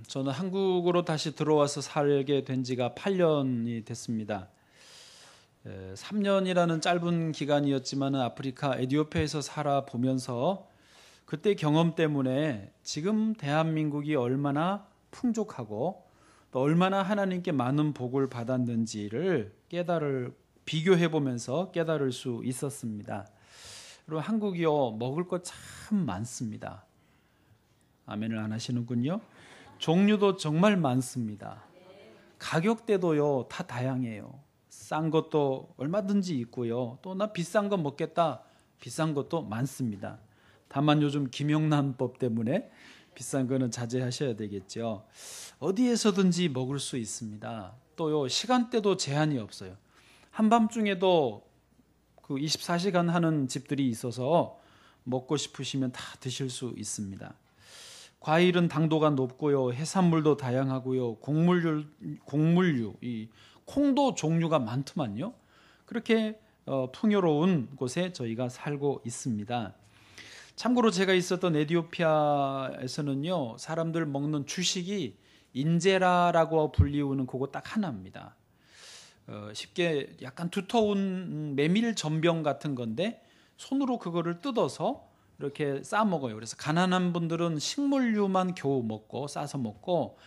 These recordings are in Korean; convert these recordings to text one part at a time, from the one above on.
저는 한국으로 다시 들어와서 살게 된 지가 8년이 됐습니다. 3년이라는 짧은 기간이었지만 아프리카 에티오피아에서 살아보면서 그때 경험 때문에 지금 대한민국이 얼마나 풍족하고 또 얼마나 하나님께 많은 복을 받았는지를 비교해 보면서 깨달을 수 있었습니다. 그리고 한국이요, 먹을 것 참 많습니다. 아멘을 안 하시는군요. 종류도 정말 많습니다. 가격대도요 다 다양해요. 싼 것도 얼마든지 있고요. 또 나 비싼 거 먹겠다, 비싼 것도 많습니다. 다만 요즘 김영란법 때문에 비싼 거는 자제하셔야 되겠죠. 어디에서든지 먹을 수 있습니다. 또요 시간대도 제한이 없어요. 한밤중에도 그 24시간 하는 집들이 있어서 먹고 싶으시면 다 드실 수 있습니다. 과일은 당도가 높고요, 해산물도 다양하고요, 곡물류, 이 콩도 종류가 많더만요. 그렇게 풍요로운 곳에 저희가 살고 있습니다. 참고로 제가 있었던 에티오피아에서는요, 사람들 먹는 주식이 인제라라고 불리우는 그거 딱 하나입니다. 쉽게 약간 두터운 메밀 전병 같은 건데 손으로 그거를 뜯어서 이렇게 싸 먹어요. 그래서 가난한 분들은 식물류만 겨우 먹고 싸서 먹고,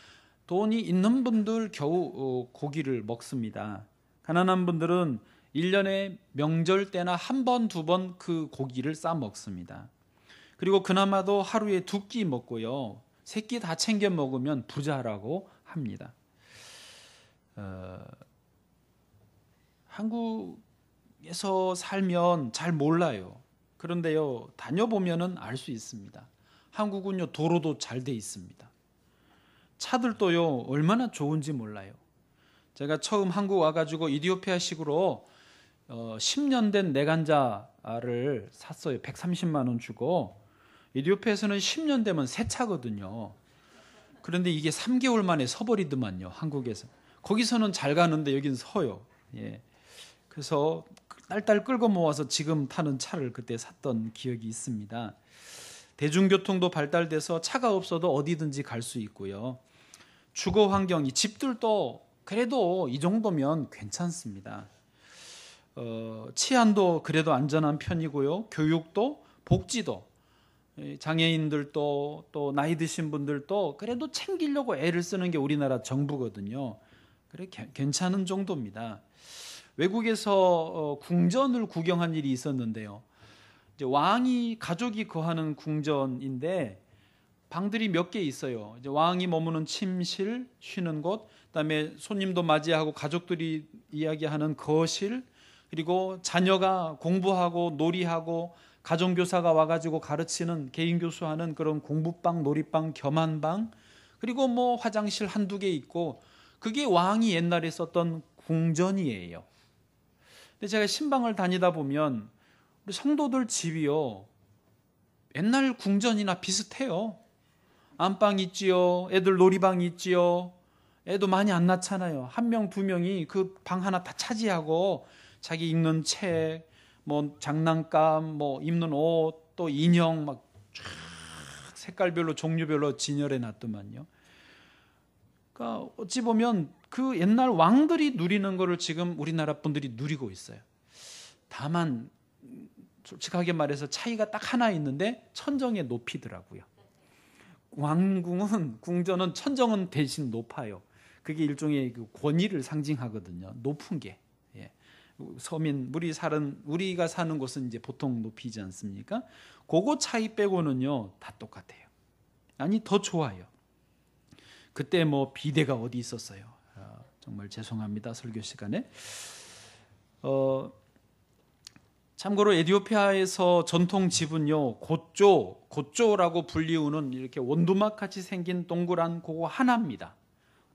돈이 있는 분들 겨우 고기를 먹습니다. 가난한 분들은 1년에 명절 때나 한 번, 두 번 그 고기를 싸 먹습니다. 그리고 그나마도 하루에 2끼 먹고요, 3끼 다 챙겨 먹으면 부자라고 합니다. 한국에서 살면 잘 몰라요. 그런데요, 다녀보면은 알 수 있습니다. 한국은요, 도로도 잘 돼 있습니다. 차들도요, 얼마나 좋은지 몰라요. 제가 처음 한국 와가지고 이디오피아식으로 10년 된 내간자를 샀어요. 130만 원 주고. 이디오피아에서는 10년 되면 새 차거든요. 그런데 이게 3개월 만에 서버리더만요, 한국에서. 거기서는 잘 가는데 여긴 서요. 예. 그래서 딸딸 끌고 모아서 지금 타는 차를 그때 샀던 기억이 있습니다. 대중교통도 발달돼서 차가 없어도 어디든지 갈 수 있고요. 주거 환경이, 집들도 그래도 이 정도면 괜찮습니다. 치안도 그래도 안전한 편이고요. 교육도, 복지도, 장애인들도 또 나이 드신 분들도 그래도 챙기려고 애를 쓰는 게 우리나라 정부거든요. 그래 괜찮은 정도입니다. 외국에서 궁전을 구경한 일이 있었는데요. 이제 왕이 가족이 거하는 궁전인데 방들이 몇 개 있어요. 이제 왕이 머무는 침실, 쉬는 곳, 그다음에 손님도 맞이하고 가족들이 이야기하는 거실, 그리고 자녀가 공부하고 놀이하고 가정교사가 와가지고 가르치는, 개인 교수하는 그런 공부방, 놀이방, 겸한 방, 그리고 뭐 화장실 한두 개 있고, 그게 왕이 옛날에 썼던 궁전이에요. 근데 제가 신방을 다니다 보면 우리 성도들 집이요, 옛날 궁전이나 비슷해요. 안방 있지요, 애들 놀이방 있지요. 애도 많이 안 낳잖아요. 1명, 2명이 그 방 하나 다 차지하고 자기 읽는 책, 뭐 장난감, 뭐 입는 옷, 또 인형 막 쫙 색깔별로 종류별로 진열해 놨더만요. 그러니까 어찌 보면 그 옛날 왕들이 누리는 거를 지금 우리나라 분들이 누리고 있어요. 다만 솔직하게 말해서 차이가 딱 하나 있는데 천정의 높이더라고요. 왕궁은, 궁전은 천정은 대신 높아요. 그게 일종의 그 권위를 상징하거든요. 높은 게. 예. 서민, 우리가 사는 곳은 이제 보통 높이지 않습니까? 그거 차이 빼고는요 다 똑같아요. 아니 더 좋아요. 그때 뭐 비대가 어디 있었어요. 정말 죄송합니다, 설교 시간에. 참고로 에티오피아에서 전통 집은요, 고쪼라고 불리우는 이렇게 원두막 같이 생긴 동그란 그거 하나입니다.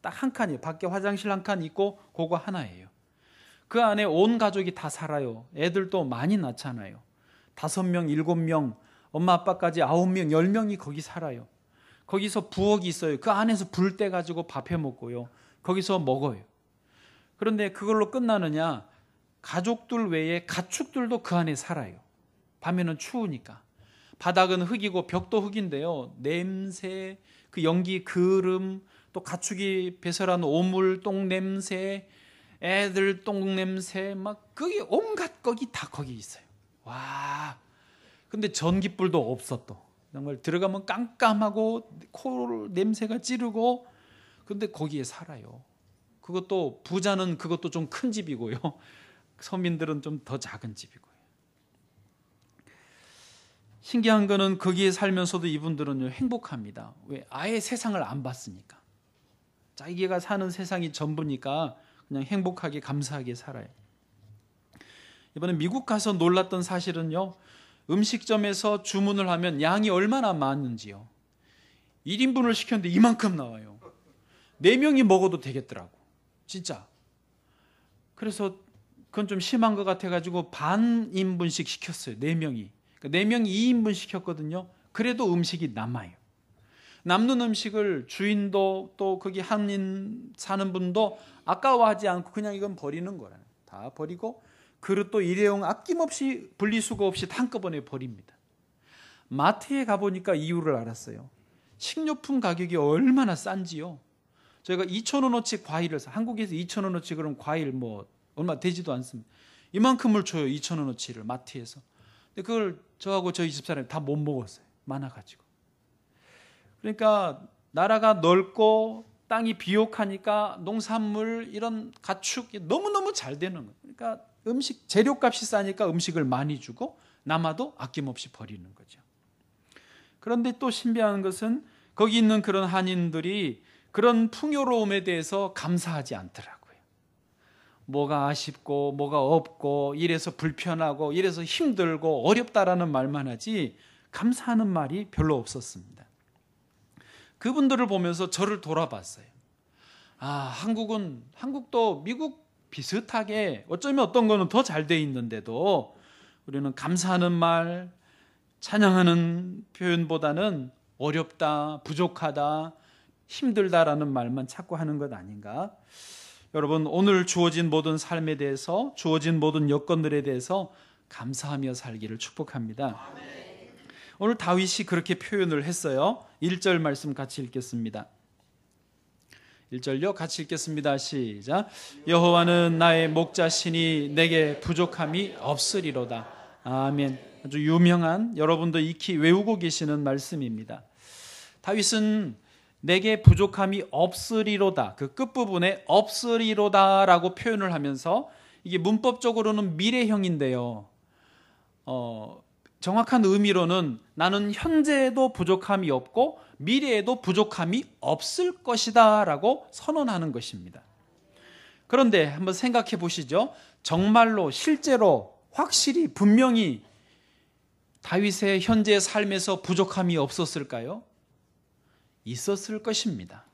딱 한 칸이에요. 밖에 화장실 한 칸 있고 그거 하나예요. 그 안에 온 가족이 다 살아요. 애들도 많이 낳잖아요. 5명, 7명, 엄마 아빠까지 9명, 10명이 거기 살아요. 거기서 부엌이 있어요. 그 안에서 불 때 가지고 밥 해 먹고요. 거기서 먹어요. 그런데 그걸로 끝나느냐? 가족들 외에 가축들도 그 안에 살아요. 밤에는 추우니까. 바닥은 흙이고 벽도 흙인데요. 냄새, 그 연기, 그름, 또 가축이 배설한 오물, 똥 냄새, 애들 똥 냄새, 막 그게 온갖 거기 다 거기 있어요. 와, 근데 전기불도 없어. 또 정말 들어가면 깜깜하고 코 냄새가 찌르고, 근데 거기에 살아요. 그것도 부자는 그것도 좀 큰 집이고요. 서민들은 좀 더 작은 집이고요. 신기한 거는 거기에 살면서도 이분들은 행복합니다. 왜? 아예 세상을 안 봤으니까. 자기가 사는 세상이 전부니까 그냥 행복하게 감사하게 살아요. 이번에 미국 가서 놀랐던 사실은요, 음식점에서 주문을 하면 양이 얼마나 많은지요. 1인분을 시켰는데 이만큼 나와요. 4명이 먹어도 되겠더라고. 진짜. 그래서 그건 좀 심한 것 같아가지고 반 인분씩 시켰어요. 4명이. 그러니까 4명이 2인분 시켰거든요. 그래도 음식이 남아요. 남는 음식을 주인도 또 거기 한인 사는 분도 아까워하지 않고 그냥 이건 버리는 거라요. 다 버리고 그릇도 일회용 아낌없이 분리수거 없이 한꺼번에 버립니다. 마트에 가보니까 이유를 알았어요. 식료품 가격이 얼마나 싼지요. 저희가 2,000원어치 과일을 한국에서 2,000원어치 그럼 과일 뭐 얼마 되지도 않습니다. 이만큼을 줘요. 2,000원어치를 마트에서. 근데 그걸 저하고 저희 집사람이 다 못 먹었어요. 많아가지고. 그러니까 나라가 넓고 땅이 비옥하니까 농산물 이런 가축이 너무너무 잘 되는 거예요. 그러니까 음식 재료값이 싸니까 음식을 많이 주고 남아도 아낌없이 버리는 거죠. 그런데 또 신비한 것은 거기 있는 그런 한인들이 그런 풍요로움에 대해서 감사하지 않더라고요. 뭐가 아쉽고 뭐가 없고 이래서 불편하고 이래서 힘들고 어렵다라는 말만 하지 감사하는 말이 별로 없었습니다. 그분들을 보면서 저를 돌아봤어요. 한국도 미국 비슷하게 어쩌면 어떤 거는 더 잘 돼 있는데도 우리는 감사하는 말, 찬양하는 표현보다는 어렵다, 부족하다, 힘들다라는 말만 자꾸 하는 것 아닌가? 여러분, 오늘 주어진 모든 삶에 대해서, 주어진 모든 여건들에 대해서 감사하며 살기를 축복합니다. 오늘 다윗이 그렇게 표현을 했어요. 1절 말씀 같이 읽겠습니다. 1절요, 같이 읽겠습니다. 시작. 여호와는 나의 목자시니 내게 부족함이 없으리로다. 아멘. 아주 유명한, 여러분도 익히 외우고 계시는 말씀입니다. 다윗은 내게 부족함이 없으리로다, 그 끝부분에 없으리로다라고 표현을 하면서, 이게 문법적으로는 미래형인데요, 정확한 의미로는 나는 현재에도 부족함이 없고 미래에도 부족함이 없을 것이다 라고 선언하는 것입니다. 그런데 한번 생각해 보시죠. 정말로 실제로 확실히 분명히 다윗의 현재 삶에서 부족함이 없었을까요? 있었을 것입니다.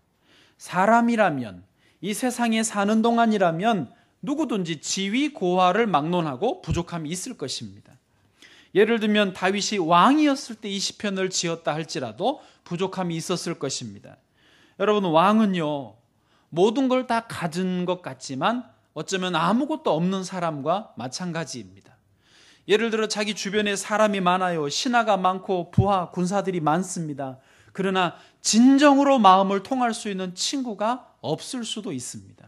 사람이라면, 이 세상에 사는 동안이라면 누구든지 지위 고하를 막론하고 부족함이 있을 것입니다. 예를 들면 다윗이 왕이었을 때 이 시편을 지었다 할지라도 부족함이 있었을 것입니다. 여러분, 왕은요, 모든 걸 다 가진 것 같지만 어쩌면 아무것도 없는 사람과 마찬가지입니다. 예를 들어 자기 주변에 사람이 많아요. 신하가 많고 부하, 군사들이 많습니다. 그러나 진정으로 마음을 통할 수 있는 친구가 없을 수도 있습니다.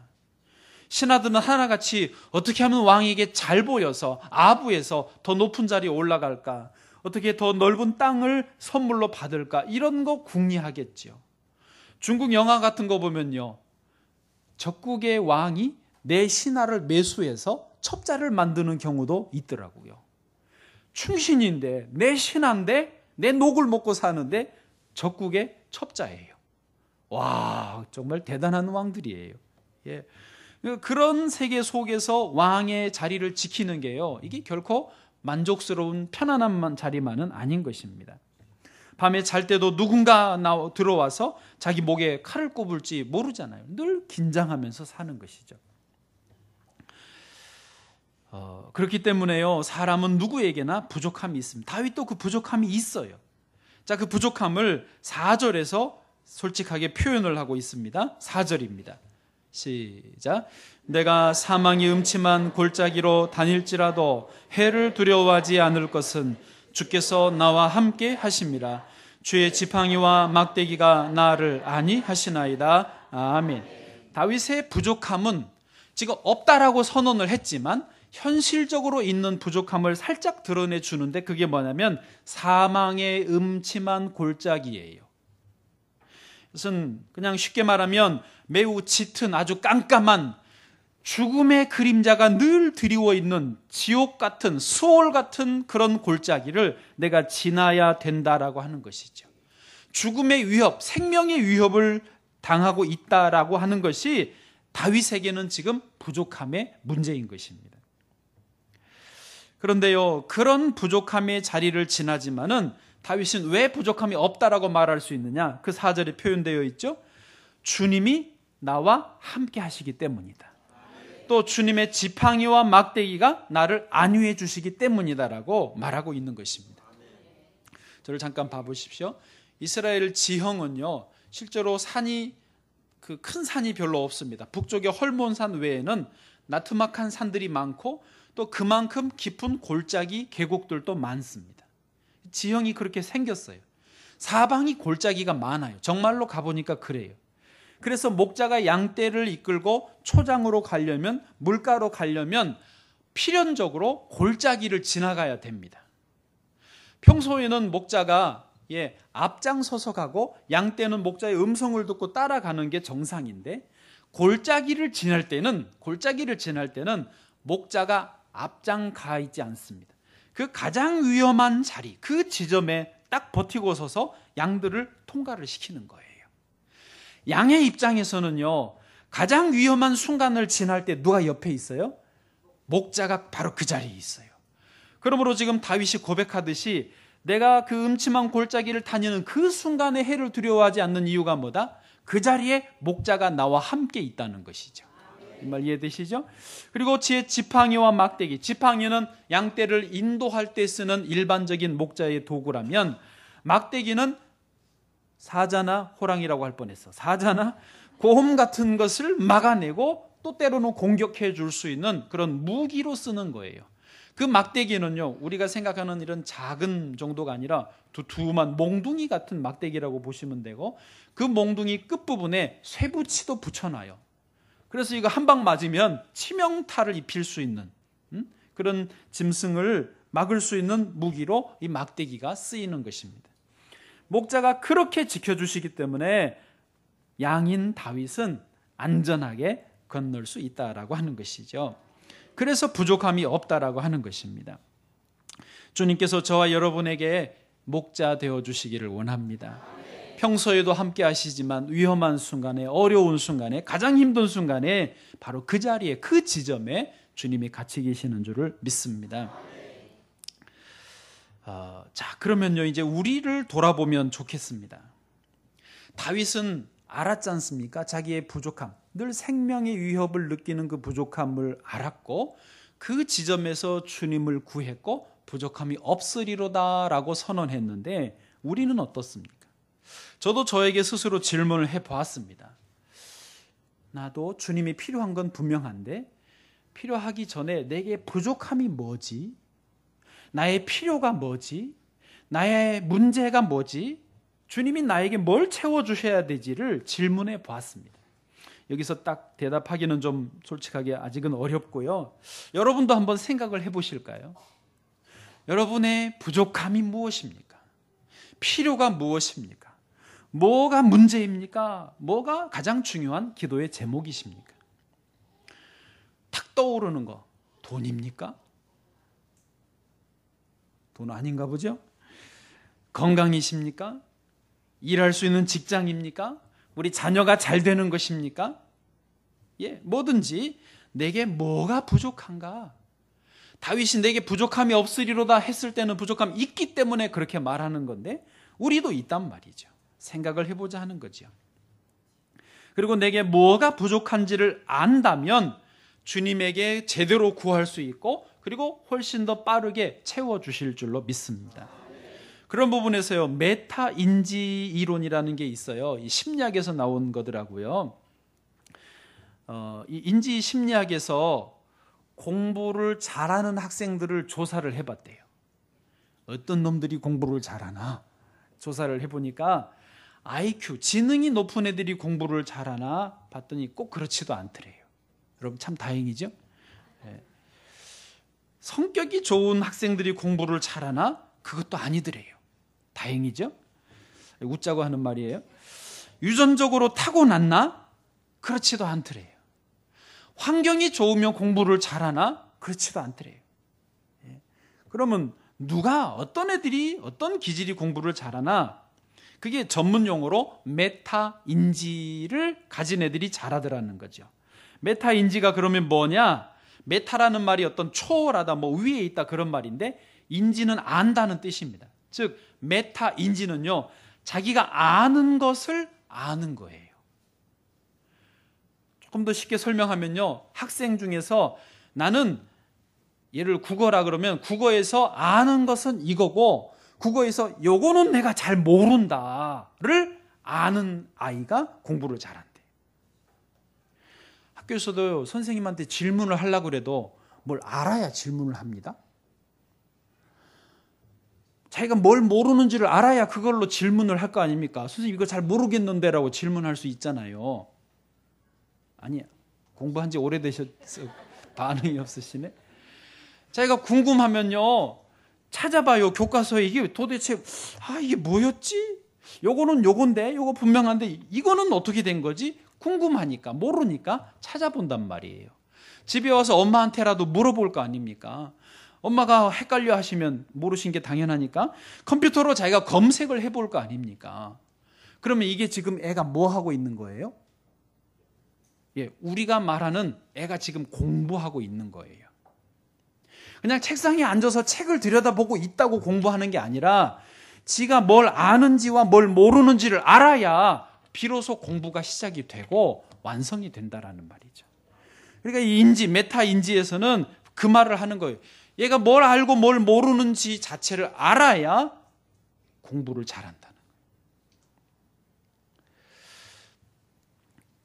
신하들은 하나같이 어떻게 하면 왕에게 잘 보여서 아부에서 더 높은 자리에 올라갈까, 어떻게 더 넓은 땅을 선물로 받을까, 이런 거 궁리하겠죠. 중국 영화 같은 거 보면요, 적국의 왕이 내 신하를 매수해서 첩자를 만드는 경우도 있더라고요. 충신인데, 내 신하인데, 내 녹을 먹고 사는데 적국의 첩자예요. 와, 정말 대단한 왕들이에요. 예. 그런 세계 속에서 왕의 자리를 지키는 게요, 이게 결코 만족스러운 편안한 자리만은 아닌 것입니다. 밤에 잘 때도 누군가 들어와서 자기 목에 칼을 꼽을지 모르잖아요. 늘 긴장하면서 사는 것이죠. 그렇기 때문에요, 사람은 누구에게나 부족함이 있습니다. 다윗도 그 부족함이 있어요. 자, 그 부족함을 4절에서 솔직하게 표현을 하고 있습니다. 4절입니다. 시작. 내가 사망이 음침한 골짜기로 다닐지라도 해를 두려워하지 않을 것은 주께서 나와 함께 하심이라. 주의 지팡이와 막대기가 나를 안위하시나이다. 아멘. 다윗의 부족함은 지금 없다라고 선언을 했지만 현실적으로 있는 부족함을 살짝 드러내 주는데, 그게 뭐냐면 사망의 음침한 골짜기예요. 이것은 그냥 쉽게 말하면 매우 짙은 아주 깜깜한 죽음의 그림자가 늘 드리워 있는 지옥 같은, 수월 같은 그런 골짜기를 내가 지나야 된다라고 하는 것이죠. 죽음의 위협, 생명의 위협을 당하고 있다라고 하는 것이 다윗에게는 지금 부족함의 문제인 것입니다. 그런데요, 그런 부족함의 자리를 지나지만은 다윗은 왜 부족함이 없다라고 말할 수 있느냐? 그 4절에 표현되어 있죠. 주님이 나와 함께 하시기 때문이다. 또 주님의 지팡이와 막대기가 나를 안위해 주시기 때문이다라고 말하고 있는 것입니다. 저를 잠깐 봐보십시오. 이스라엘 지형은요, 실제로 그 큰 산이 별로 없습니다. 북쪽의 헐몬산 외에는 나트막한 산들이 많고 또 그만큼 깊은 골짜기 계곡들도 많습니다. 지형이 그렇게 생겼어요. 사방이 골짜기가 많아요. 정말로 가보니까 그래요. 그래서 목자가 양떼를 이끌고 초장으로 가려면, 물가로 가려면 필연적으로 골짜기를 지나가야 됩니다. 평소에는 목자가 앞장서서 가고 양떼는 목자의 음성을 듣고 따라가는 게 정상인데, 골짜기를 지날 때는 목자가 앞장 가 있지 않습니다. 그 가장 위험한 자리, 그 지점에 딱 버티고 서서 양들을 통과를 시키는 거예요. 양의 입장에서는요, 가장 위험한 순간을 지날 때 누가 옆에 있어요? 목자가 바로 그 자리에 있어요. 그러므로 지금 다윗이 고백하듯이 내가 그 음침한 골짜기를 다니는 그 순간에 해를 두려워하지 않는 이유가 뭐다? 그 자리에 목자가 나와 함께 있다는 것이죠. 이 말 이해되시죠? 그리고 지팡이와 막대기, 지팡이는 양떼를 인도할 때 쓰는 일반적인 목자의 도구라면, 막대기는 사자나 호랑이라고 할 뻔했어. 사자나 곰 같은 것을 막아내고 또 때로는 공격해 줄 수 있는 그런 무기로 쓰는 거예요. 그 막대기는요, 우리가 생각하는 이런 작은 정도가 아니라 두툼한 몽둥이 같은 막대기라고 보시면 되고, 그 몽둥이 끝부분에 쇠붙이도 붙여놔요. 그래서 이거 한 방 맞으면 치명타를 입힐 수 있는 그런 짐승을 막을 수 있는 무기로 이 막대기가 쓰이는 것입니다. 목자가 그렇게 지켜주시기 때문에 양인 다윗은 안전하게 건널 수 있다라고 하는 것이죠. 그래서 부족함이 없다라고 하는 것입니다. 주님께서 저와 여러분에게 목자 되어주시기를 원합니다. 평소에도 함께 하시지만 위험한 순간에, 어려운 순간에, 가장 힘든 순간에 바로 그 자리에, 그 지점에 주님이 같이 계시는 줄을 믿습니다. 자, 그러면요, 이제 우리를 돌아보면 좋겠습니다. 다윗은 알았지 않습니까? 자기의 부족함, 늘 생명의 위협을 느끼는 그 부족함을 알았고, 그 지점에서 주님을 구했고 부족함이 없으리로다라고 선언했는데, 우리는 어떻습니까? 저도 저에게 스스로 질문을 해보았습니다. 나도 주님이 필요한 건 분명한데, 필요하기 전에 내게 부족함이 뭐지? 나의 필요가 뭐지? 나의 문제가 뭐지? 주님이 나에게 뭘 채워주셔야 되지를 질문해 보았습니다. 여기서 딱 대답하기는 좀 솔직하게 아직은 어렵고요. 여러분도 한번 생각을 해보실까요? 여러분의 부족함이 무엇입니까? 필요가 무엇입니까? 뭐가 문제입니까? 뭐가 가장 중요한 기도의 제목이십니까? 탁 떠오르는 거, 돈입니까? 돈 아닌가 보죠? 건강이십니까? 일할 수 있는 직장입니까? 우리 자녀가 잘 되는 것입니까? 뭐든지 내게 뭐가 부족한가? 다윗이 내게 부족함이 없으리로다 했을 때는 부족함이 있기 때문에 그렇게 말하는 건데, 우리도 있단 말이죠. 생각을 해보자 하는 거죠. 그리고 내게 뭐가 부족한지를 안다면 주님에게 제대로 구할 수 있고, 그리고 훨씬 더 빠르게 채워주실 줄로 믿습니다. 그런 부분에서요, 메타 인지 이론이라는 게 있어요. 이 심리학에서 나온 거더라고요. 이 인지 심리학에서 공부를 잘하는 학생들을 조사를 해봤대요. 어떤 놈들이 공부를 잘하나 조사를 해보니까 IQ, 지능이 높은 애들이 공부를 잘하나 봤더니 꼭 그렇지도 않더래요. 여러분 참 다행이죠. 성격이 좋은 학생들이 공부를 잘하나 그것도 아니더래요. 다행이죠. 웃자고 하는 말이에요. 유전적으로 타고났나 그렇지도 않더래요. 환경이 좋으면 공부를 잘하나 그렇지도 않더래요. 그러면 누가 어떤 애들이 어떤 기질이 공부를 잘하나 그게 전문 용어로 메타인지를 가진 애들이 잘하더라는 거죠. 메타인지가 그러면 뭐냐? 메타라는 말이 어떤 초월하다, 뭐 위에 있다 그런 말인데 인지는 안다는 뜻입니다. 즉 메타인지는요, 자기가 아는 것을 아는 거예요. 조금 더 쉽게 설명하면요, 학생 중에서 나는 예를 국어라 그러면 국어에서 아는 것은 이거고 국어에서 요거는 내가 잘 모른다를 아는 아이가 공부를 잘한대. 학교에서도 선생님한테 질문을 하려고 그래도 뭘 알아야 질문을 합니다. 자기가 뭘 모르는지를 알아야 그걸로 질문을 할 거 아닙니까? 선생님 이거 잘 모르겠는데 라고 질문할 수 있잖아요. 아니, 공부한 지 오래되셔서 반응이 없으시네. 자기가 궁금하면요, 찾아봐요. 교과서에 이게 도대체 이게 뭐였지? 요거는 요건데 요거 분명한데 이거는 어떻게 된 거지? 궁금하니까, 모르니까 찾아본단 말이에요. 집에 와서 엄마한테라도 물어볼 거 아닙니까? 엄마가 헷갈려 하시면 모르신 게 당연하니까 컴퓨터로 자기가 검색을 해볼 거 아닙니까? 그러면 이게 지금 애가 뭐 하고 있는 거예요? 우리가 말하는 애가 지금 공부하고 있는 거예요. 그냥 책상에 앉아서 책을 들여다보고 있다고 공부하는 게 아니라 지가 뭘 아는지와 뭘 모르는지를 알아야 비로소 공부가 시작이 되고 완성이 된다라는 말이죠. 그러니까 이 인지, 메타인지에서는 그 말을 하는 거예요. 얘가 뭘 알고 뭘 모르는지 자체를 알아야 공부를 잘한다는 거예요.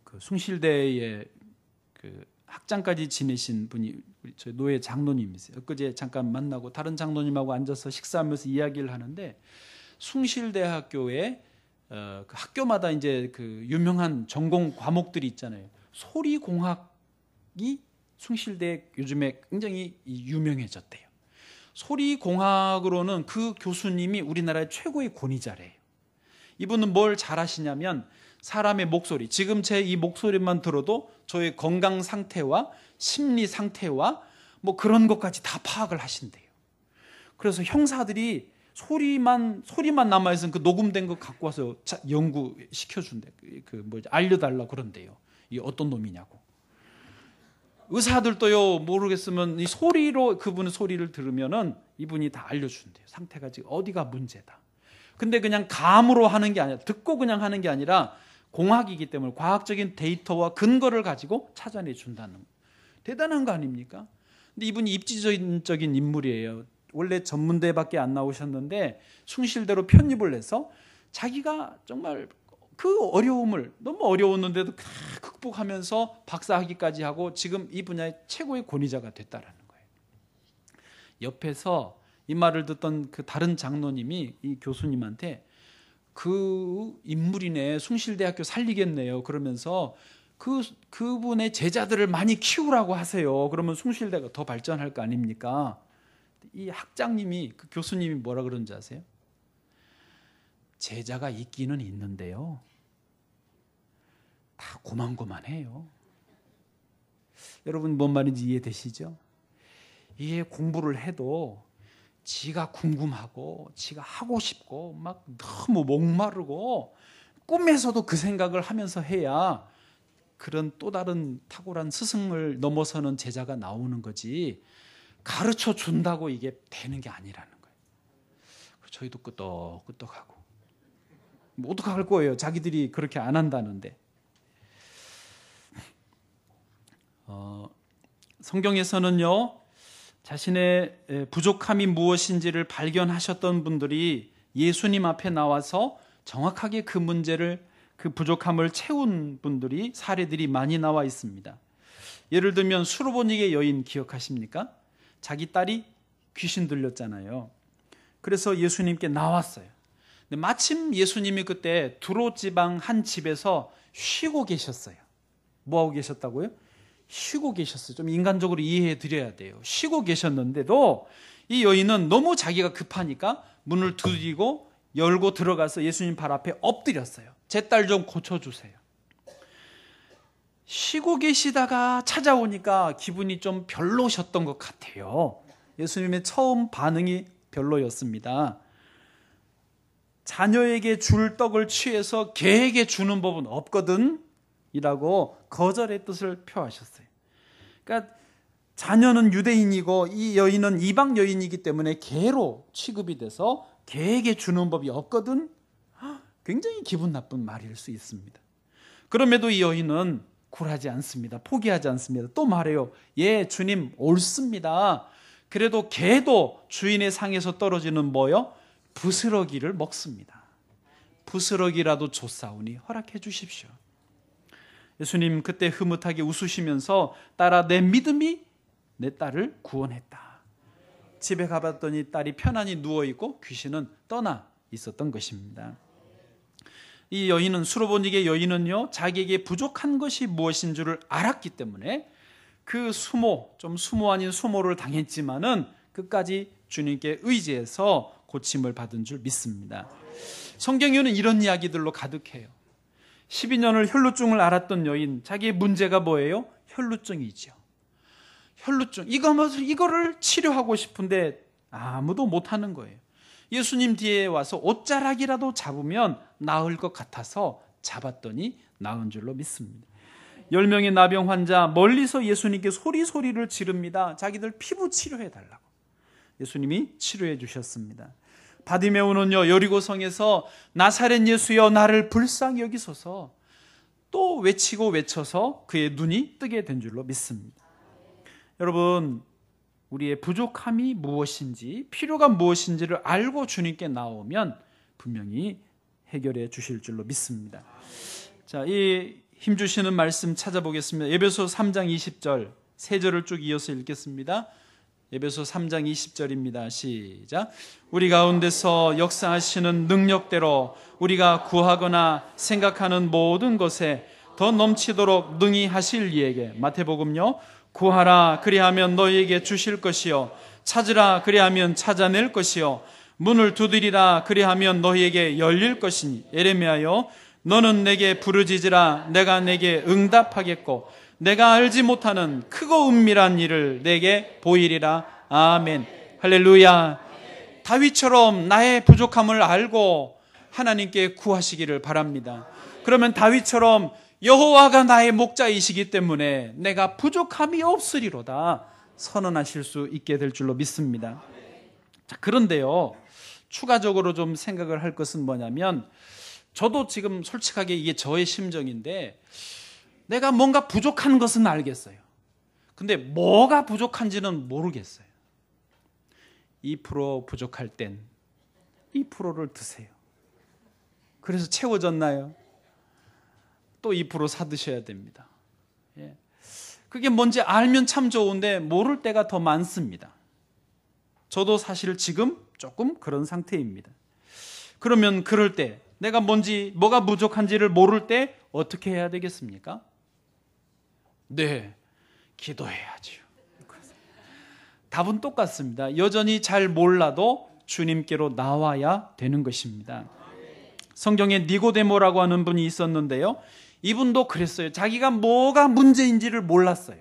그 숭실대에 그 학장까지 지내신 분이 저희 노예 장로님이세요. 엊그제 잠깐 만나고 다른 장로님하고 앉아서 식사하면서 이야기를 하는데 숭실대학교에 그 학교마다 이제 그 유명한 전공 과목들이 있잖아요. 소리공학이 숭실대 요즘에 굉장히 유명해졌대요. 소리공학으로는 그 교수님이 우리나라의 최고의 권위자래요. 이분은 뭘 잘하시냐면 사람의 목소리, 지금 제 이 목소리만 들어도 저의 건강 상태와 심리 상태와 뭐 그런 것까지 다 파악을 하신대요. 그래서 형사들이 소리만 남아있으면 그 녹음된 거 갖고 와서 연구시켜준대. 알려달라 그런대요. 이 어떤 놈이냐고. 의사들도요, 모르겠으면 이 소리로 그분의 소리를 들으면은 이분이 다 알려준대요. 상태가 지금 어디가 문제다. 근데 그냥 감으로 하는 게 아니라, 듣고 그냥 하는 게 아니라 공학이기 때문에 과학적인 데이터와 근거를 가지고 찾아내 준다는 거. 대단한 거 아닙니까? 근데 이분이 입지적인 인물이에요. 원래 전문대밖에 안 나오셨는데 숭실대로 편입을 해서 자기가 정말 그 어려움을, 너무 어려웠는데도 다 극복하면서 박사학위까지 하고 지금 이 분야의 최고의 권위자가 됐다라는 거예요. 옆에서 이 말을 듣던 그 다른 장로님이 이 교수님한테 그 인물이네, 숭실대학교 살리겠네요. 그러면서 그분의 제자들을 많이 키우라고 하세요. 그러면 숭실대가 더 발전할 거 아닙니까? 이 학장님이, 그 교수님이 뭐라 그런지 아세요? 제자가 있기는 있는데요, 다 고만고만해요. 여러분 뭔 말인지 이해되시죠? 이게 공부를 해도 지가 궁금하고 지가 하고 싶고 막 너무 목마르고 꿈에서도 그 생각을 하면서 해야 그런 또 다른 탁월한 스승을 넘어서는 제자가 나오는 거지, 가르쳐 준다고 이게 되는 게 아니라는 거예요. 저희도 끄떡끄떡하고 뭐 어떡할 거예요, 자기들이 그렇게 안 한다는데. 성경에서는요, 자신의 부족함이 무엇인지를 발견하셨던 분들이 예수님 앞에 나와서 정확하게 그 문제를, 그 부족함을 채운 분들이, 사례들이 많이 나와 있습니다. 예를 들면 수르보닉의 여인 기억하십니까? 자기 딸이 귀신 들렸잖아요. 그래서 예수님께 나왔어요. 근데 마침 예수님이 그때 두로 지방 한 집에서 쉬고 계셨어요. 뭐하고 계셨다고요? 쉬고 계셨어요. 좀 인간적으로 이해해 드려야 돼요. 쉬고 계셨는데도 이 여인은 너무 자기가 급하니까 문을 두드리고 열고 들어가서 예수님 발 앞에 엎드렸어요. 제 딸 좀 고쳐주세요. 쉬고 계시다가 찾아오니까 기분이 좀 별로셨던 것 같아요. 예수님의 처음 반응이 별로였습니다. 자녀에게 줄 떡을 취해서 개에게 주는 법은 없거든 이라고 거절의 뜻을 표하셨어요. 그러니까 자녀는 유대인이고 이 여인은 이방 여인이기 때문에 개로 취급이 돼서 개에게 주는 법이 없거든. 굉장히 기분 나쁜 말일 수 있습니다. 그럼에도 이 여인은 굴하지 않습니다. 포기하지 않습니다. 또 말해요. 예, 주님 옳습니다. 그래도 개도 주인의 상에서 떨어지는 뭐요? 부스러기를 먹습니다. 부스러기라도 줬사오니 허락해 주십시오. 예수님 그때 흐뭇하게 웃으시면서 딸아, 내 믿음이 내 딸을 구원했다. 집에 가봤더니 딸이 편안히 누워있고 귀신은 떠나 있었던 것입니다. 이 여인은, 수로보니게 여인은요, 자기에게 부족한 것이 무엇인 줄을 알았기 때문에 그 수모, 좀 수모 아닌 수모를 당했지만은 끝까지 주님께 의지해서 고침을 받은 줄 믿습니다. 성경에는 이런 이야기들로 가득해요. 12년을 혈루증을 앓았던 여인, 자기의 문제가 뭐예요? 혈루증이죠. 혈루증. 이거를 치료하고 싶은데 아무도 못하는 거예요. 예수님 뒤에 와서 옷자락이라도 잡으면 나을 것 같아서 잡았더니 나은 줄로 믿습니다. 10명의 나병 환자 멀리서 예수님께 소리를 지릅니다. 자기들 피부 치료해달라고. 예수님이 치료해 주셨습니다. 바디메오는요, 여리고성에서 나사렛 예수여 나를 불쌍히 여기소서 또 외쳐서 그의 눈이 뜨게 된 줄로 믿습니다. 여러분, 우리의 부족함이 무엇인지, 필요가 무엇인지를 알고 주님께 나오면 분명히 해결해 주실 줄로 믿습니다. 자, 이 힘주시는 말씀 찾아보겠습니다. 에베소 3장 20절, 세 절을 쭉 이어서 읽겠습니다. 에베소 3장 20절입니다. 시작. 우리 가운데서 역사하시는 능력대로 우리가 구하거나 생각하는 모든 것에 더 넘치도록 능히 하실 이에게. 마태복음요. 구하라 그리하면 너희에게 주실 것이요 찾으라 그리하면 찾아낼 것이요 문을 두드리라 그리하면 너희에게 열릴 것이니. 예레미야여 너는 내게 부르짖으라 내가 내게 응답하겠고 내가 알지 못하는 크고 은밀한 일을 내게 보이리라. 아멘. 할렐루야. 다윗처럼 나의 부족함을 알고 하나님께 구하시기를 바랍니다. 그러면 다윗처럼 여호와가 나의 목자이시기 때문에 내가 부족함이 없으리로다 선언하실 수 있게 될 줄로 믿습니다. 자, 그런데요, 추가적으로 좀 생각을 할 것은 뭐냐면, 저도 지금 솔직하게 이게 저의 심정인데, 내가 뭔가 부족한 것은 알겠어요. 근데 뭐가 부족한지는 모르겠어요. 2% 부족할 땐 2%를 드세요. 그래서 채워졌나요? 또 2% 사드셔야 됩니다. 예. 그게 뭔지 알면 참 좋은데 모를 때가 더 많습니다. 저도 사실 지금 조금 그런 상태입니다. 그러면 그럴 때 내가 뭐가 부족한지를 모를 때 어떻게 해야 되겠습니까? 네, 기도해야죠. 답은 똑같습니다. 여전히 잘 몰라도 주님께로 나와야 되는 것입니다. 성경에 니고데모라고 하는 분이 있었는데요, 이분도 그랬어요. 자기가 뭐가 문제인지를 몰랐어요.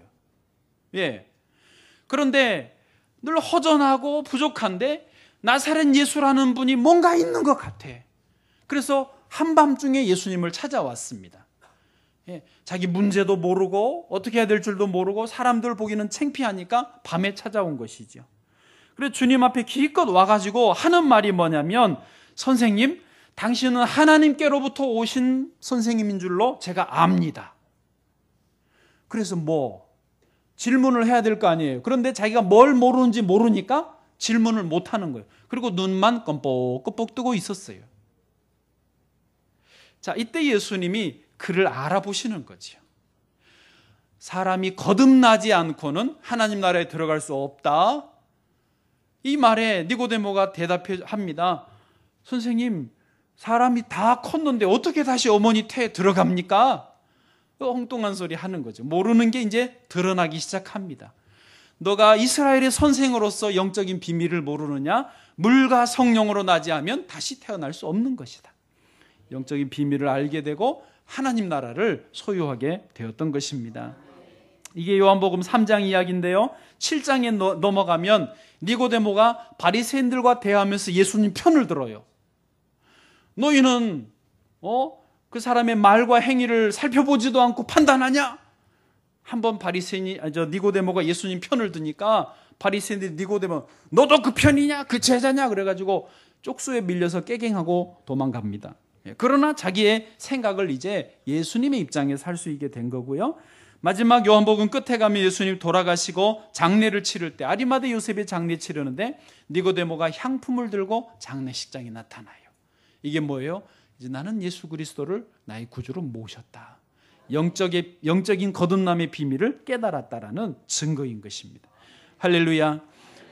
예. 그런데 늘 허전하고 부족한데 나사렛 예수라는 분이 뭔가 있는 것 같아. 그래서 한밤중에 예수님을 찾아왔습니다. 예. 자기 문제도 모르고 어떻게 해야 될 줄도 모르고 사람들 보기는 창피하니까 밤에 찾아온 것이죠. 그래서 주님 앞에 기껏 와가지고 하는 말이 뭐냐면, 선생님, 당신은 하나님께로부터 오신 선생님인 줄로 제가 압니다. 그래서 질문을 해야 될 거 아니에요. 그런데 자기가 뭘 모르는지 모르니까 질문을 못 하는 거예요. 그리고 눈만 껌뻑껌뻑 뜨고 있었어요. 자, 이때 예수님이 그를 알아보시는 거죠. 사람이 거듭나지 않고는 하나님 나라에 들어갈 수 없다. 이 말에 니고데모가 대답합니다. 선생님, 사람이 다 컸는데 어떻게 다시 어머니 태에 들어갑니까? 엉뚱한 소리 하는 거죠. 모르는 게 이제 드러나기 시작합니다. 너가 이스라엘의 선생으로서 영적인 비밀을 모르느냐? 물과 성령으로 나지 않으면 다시 태어날 수 없는 것이다. 영적인 비밀을 알게 되고 하나님 나라를 소유하게 되었던 것입니다. 이게 요한복음 3장 이야기인데요. 7장에 넘어가면 니고데모가 바리새인들과 대화하면서 예수님 편을 들어요. 너희는 그 사람의 말과 행위를 살펴보지도 않고 판단하냐? 한번 니고데모가 예수님 편을 드니까 바리새인들이 니고데모, 너도 그 편이냐? 그 제자냐? 그래가지고 쪽수에 밀려서 깨갱하고 도망갑니다. 그러나 자기의 생각을 이제 예수님의 입장에서 할 수 있게 된 거고요. 마지막 요한복음 끝에 가면 예수님 돌아가시고 장례를 치를 때 아리마대 요셉의 장례 치르는데 니고데모가 향품을 들고 장례식장에 나타나요. 이게 뭐예요? 이제 나는 예수 그리스도를 나의 구주로 모셨다. 영적인 거듭남의 비밀을 깨달았다라는 증거인 것입니다. 할렐루야.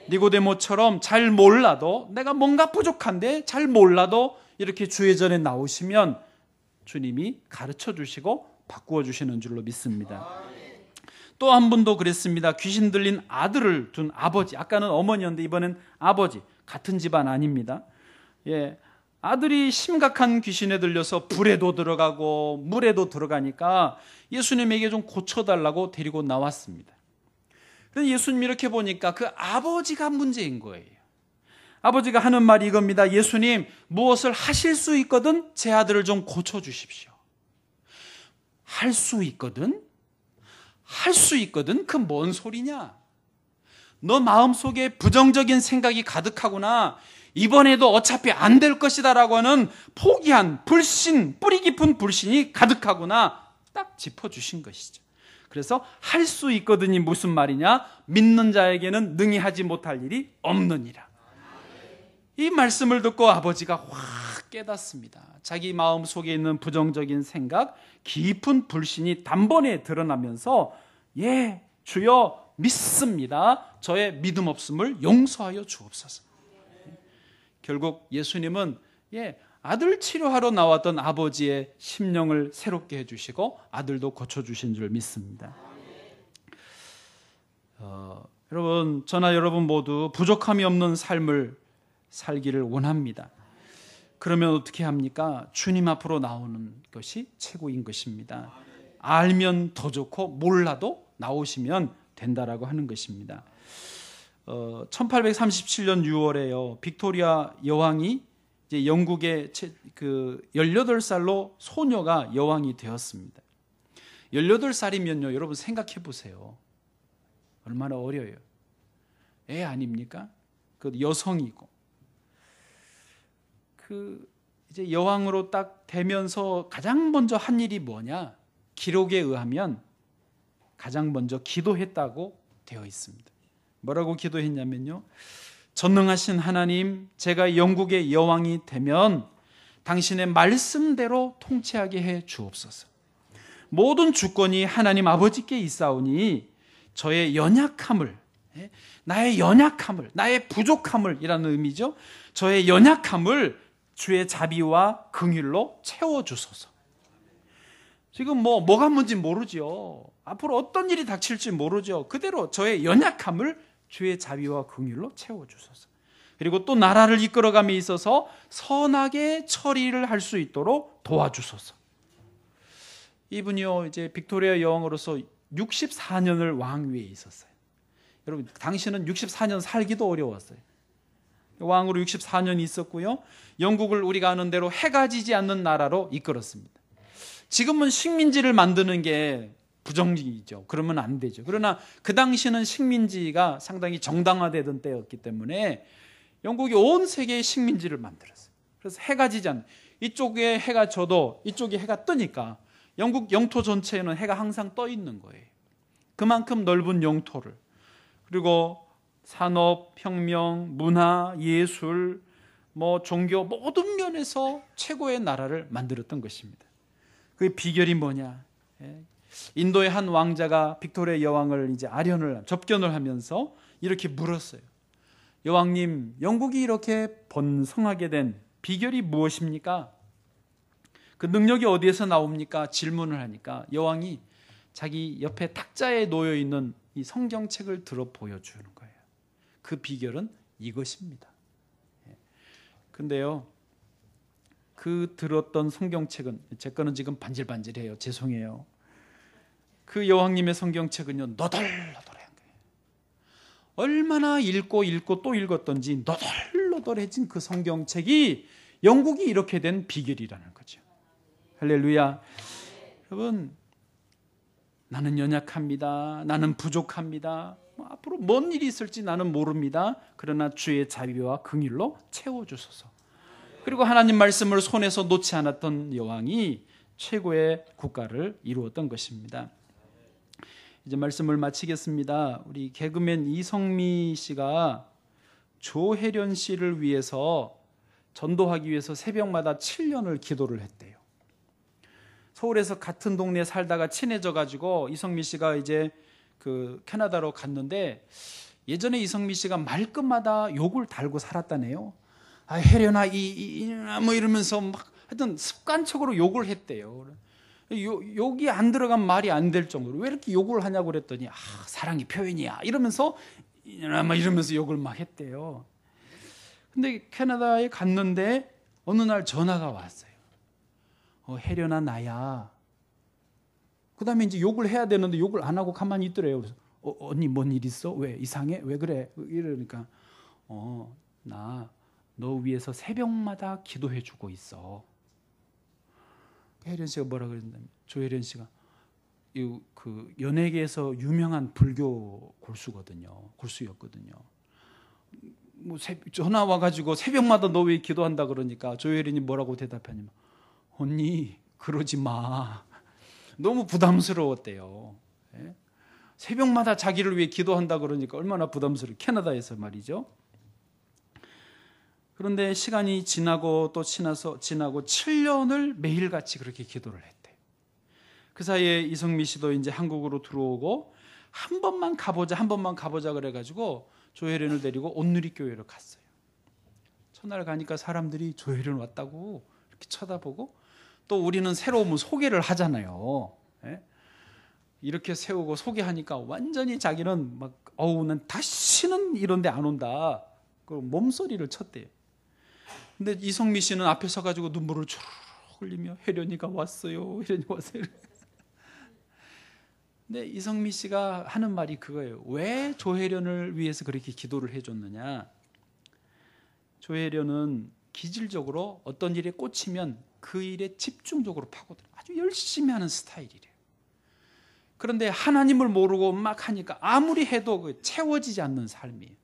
니고데모처럼 잘 몰라도, 내가 뭔가 부족한데 잘 몰라도 이렇게 주의 전에 나오시면 주님이 가르쳐 주시고 바꾸어 주시는 줄로 믿습니다. 또 한 분도 그랬습니다. 귀신 들린 아들을 둔 아버지, 아까는 어머니였는데 이번엔 아버지, 같은 집안 아닙니다. 아들이 심각한 귀신에 들려서 불에도 들어가고 물에도 들어가니까 예수님에게 좀 고쳐달라고 데리고 나왔습니다. 그런데 예수님이 이렇게 보니까 그 아버지가 문제인 거예요. 아버지가 하는 말이 이겁니다. 예수님, 무엇을 하실 수 있거든 제 아들을 좀 고쳐주십시오. 할 수 있거든? 할 수 있거든? 그 뭔 소리냐? 너 마음속에 부정적인 생각이 가득하구나. 이번에도 어차피 안 될 것이다 라고 하는 포기한 불신, 뿌리 깊은 불신이 가득하구나. 딱 짚어주신 것이죠. 그래서 할 수 있거든이 무슨 말이냐? 믿는 자에게는 능히 하지 못할 일이 없느니라. 이 말씀을 듣고 아버지가 확 깨닫습니다. 자기 마음속에 있는 부정적인 생각, 깊은 불신이 단번에 드러나면서 주여 믿습니다. 저의 믿음 없음을 용서하여 주옵소서. 결국 예수님은 아들 치료하러 나왔던 아버지의 심령을 새롭게 해주시고 아들도 고쳐주신 줄 믿습니다. 여러분, 저나 여러분 모두 부족함이 없는 삶을 살기를 원합니다. 그러면 어떻게 합니까? 주님 앞으로 나오는 것이 최고인 것입니다. 알면 더 좋고 몰라도 나오시면 된다라고 하는 것입니다. 1837년 6월에요. 빅토리아 여왕이 이제 영국의 18살로 소녀가 여왕이 되었습니다. 18살이면요, 여러분 생각해 보세요. 얼마나 어려요. 애 아닙니까? 그 여성이고. 이제 여왕으로 딱 되면서 가장 먼저 한 일이 뭐냐? 기록에 의하면 가장 먼저 기도했다고 되어 있습니다. 뭐라고 기도했냐면요, 전능하신 하나님, 제가 영국의 여왕이 되면 당신의 말씀대로 통치하게 해 주옵소서. 모든 주권이 하나님 아버지께 있사오니 저의 연약함을, 나의 연약함을, 나의 부족함을 이라는 의미죠. 저의 연약함을 주의 자비와 긍휼로 채워주소서. 지금 뭐가 뭔지 모르죠. 앞으로 어떤 일이 닥칠지 모르죠. 그대로 저의 연약함을 주의 자비와 긍휼로 채워주소서. 그리고 또 나라를 이끌어감에 있어서 선하게 처리를 할 수 있도록 도와주소서. 이분이요, 이제 빅토리아 여왕으로서 64년을 왕위에 있었어요. 여러분, 당신은 64년 살기도 어려웠어요. 왕으로 64년 있었고요. 영국을 우리가 아는 대로 해가 지지 않는 나라로 이끌었습니다. 지금은 식민지를 만드는 게 부정이죠. 그러면 안 되죠. 그러나 그 당시는 식민지가 상당히 정당화되던 때였기 때문에 영국이 온 세계의 식민지를 만들었어요. 그래서 해가 지지 않는, 이쪽에 해가 져도 이쪽에 해가 뜨니까 영국 영토 전체에는 해가 항상 떠 있는 거예요. 그만큼 넓은 영토를, 그리고 산업, 혁명, 문화, 예술, 종교 모든 면에서 최고의 나라를 만들었던 것입니다. 그 비결이 뭐냐? 인도의 한 왕자가 빅토리아 여왕을 이제 접견을 하면서 이렇게 물었어요. 여왕님, 영국이 이렇게 번성하게 된 비결이 무엇입니까? 그 능력이 어디에서 나옵니까? 질문을 하니까 여왕이 자기 옆에 탁자에 놓여 있는 이 성경책을 들어 보여주는 거예요. 그 비결은 이것입니다. 근데요, 그 들었던 성경책은, 제 거는 지금 반질반질해요. 죄송해요. 그 여왕님의 성경책은요, 너덜너덜한 거예요. 얼마나 읽고 또 읽었던지 너덜너덜해진 그 성경책이 영국이 이렇게 된 비결이라는 거죠. 할렐루야. 여러분, 나는 연약합니다. 나는 부족합니다. 앞으로 뭔 일이 있을지 나는 모릅니다. 그러나 주의 자비와 긍휼로 채워주소서. 그리고 하나님 말씀을 손에서 놓지 않았던 여왕이 최고의 국가를 이루었던 것입니다. 이제 말씀을 마치겠습니다. 우리 개그맨 이성미 씨가 조혜련 씨를 위해서 전도하기 위해서 새벽마다 7년을 기도를 했대요. 서울에서 같은 동네에 살다가 친해져 가지고 이성미 씨가 이제 그 캐나다로 갔는데, 예전에 이성미 씨가 말끝마다 욕을 달고 살았다네요. 아, 혜련아, 뭐 이러면서 막 하여튼 습관적으로 욕을 했대요. 욕이 안 들어간 말이 안 될 정도로 왜 이렇게 욕을 하냐고 그랬더니, 아, 사랑의 표현이야 이러면서 욕을 막 했대요. 근데 캐나다에 갔는데 어느 날 전화가 왔어요. 혜련아, 나야. 그 다음에 이제 욕을 해야 되는데 욕을 안 하고 가만히 있더래요. 그래서 언니 뭔 일 있어? 왜 이상해? 왜 그래? 이러니까 나 너 위해서 새벽마다 기도해 주고 있어. 혜련 씨가 뭐라 그랬냐면, 조혜련 씨가 그 연예계에서 유명한 불교 골수였거든요. 뭐 전화 와가지고 새벽마다 너 왜 기도한다 그러니까 조혜련이 뭐라고 대답하냐면, 언니 그러지 마. 너무 부담스러웠대요. 새벽마다 자기를 위해 기도한다 그러니까 얼마나 부담스러워. 캐나다에서 말이죠. 그런데 시간이 지나고 또 지나고 7년을 매일같이 그렇게 기도를 했대요. 그 사이에 이성미 씨도 이제 한국으로 들어오고 한 번만 가보자 그래가지고 조혜련을 데리고 온누리교회로 갔어요. 첫날 가니까 사람들이 조혜련 왔다고 이렇게 쳐다보고, 또 우리는 새로 오면 소개를 하잖아요. 이렇게 세우고 소개하니까 완전히 자기는 막 난 다시는 이런 데 안 온다. 그 몸소리를 쳤대요. 근데 이성미 씨는 앞에 서가지고 눈물을 주르륵 흘리며 혜련이가 왔어요. 근데 이성미 씨가 하는 말이 그거예요. 왜 조혜련을 위해서 그렇게 기도를 해줬느냐. 조혜련은 기질적으로 어떤 일에 꽂히면 그 일에 집중적으로 파고들어요. 아주 열심히 하는 스타일이래요. 그런데 하나님을 모르고 막 하니까 아무리 해도 채워지지 않는 삶이에요.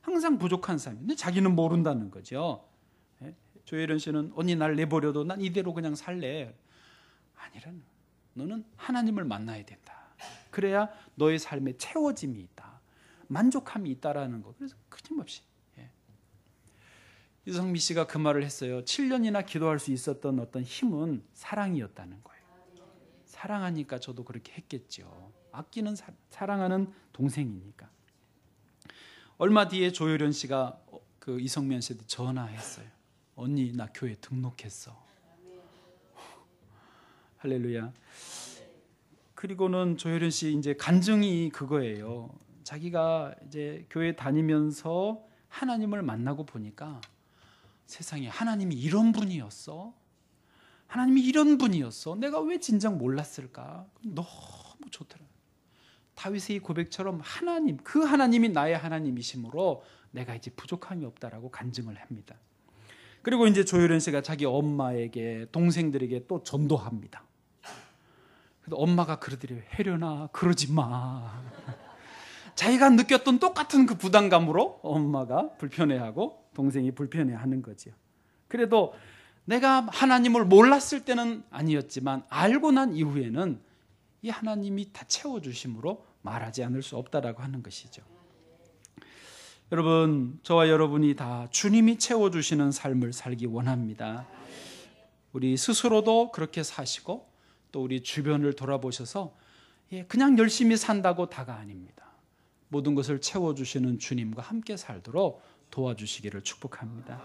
항상 부족한 삶이에요. 근데 자기는 모른다는 거죠. 조혜련 씨는 언니 날 내버려도 난 이대로 그냥 살래. 아니라는, 너는 하나님을 만나야 된다. 그래야 너의 삶에 채워짐이 있다. 만족함이 있다라는 거. 그래서 끊임없이. 이성미 씨가 그 말을 했어요. 7년이나 기도할 수 있었던 어떤 힘은 사랑이었다는 거예요. 사랑하니까 저도 그렇게 했겠죠. 아끼는 사랑하는 동생이니까. 얼마 뒤에 조혜련 씨가 그 이성미 씨한테 전화했어요. 언니 나 교회 등록했어. 할렐루야. 그리고는 조혜련 씨 이제 간증이 그거예요. 자기가 이제 교회 다니면서 하나님을 만나고 보니까 세상에 하나님이 이런 분이었어. 하나님이 이런 분이었어. 내가 왜 진작 몰랐을까? 너무 좋더라고요. 다윗의 고백처럼 하나님, 그 하나님이 나의 하나님이심으로 내가 이제 부족함이 없다라고 간증을 합니다. 그리고 이제 조혜련 씨가 자기 엄마에게, 동생들에게 또 전도합니다. 근데 엄마가 그러더래요. 혜련아, 그러지 마. 자기가 느꼈던 똑같은 그 부담감으로 엄마가 불편해하고 동생이 불편해하는 거죠. 그래도 내가 하나님을 몰랐을 때는 아니었지만 알고 난 이후에는 이 하나님이 다 채워주심으로 말하지 않을 수 없다라고 하는 것이죠. 여러분, 저와 여러분이 다 주님이 채워주시는 삶을 살기 원합니다. 우리 스스로도 그렇게 사시고 또 우리 주변을 돌아보셔서 그냥 열심히 산다고 다가 아닙니다. 모든 것을 채워주시는 주님과 함께 살도록 도와주시기를 축복합니다.